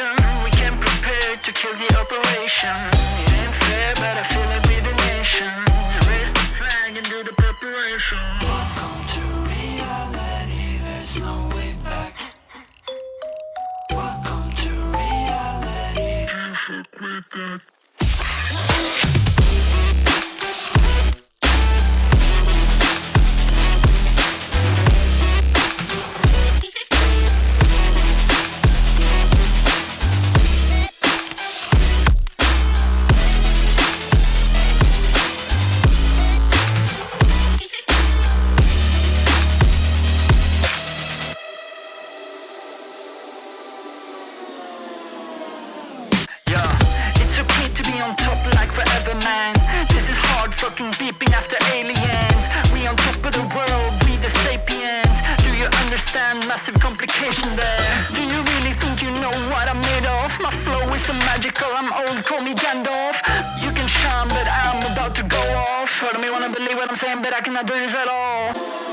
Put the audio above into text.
station. We came prepared to kill the operation. It ain't fair, but I feel like we're the nation. So raise the flag and do the preparation. Welcome to reality, there's no way back. Welcome to reality. Can't fuck with that. It's okay to be on top like forever, man. This is hard fucking beeping after aliens. We on top of the world, we the sapiens. Do you understand massive complication there? Do you really think you know what I'm made of? My flow is so magical, I'm old, call me Gandalf. You can shine, but I'm about to go off. Part of me wanna believe what I'm saying, but I cannot do this at all.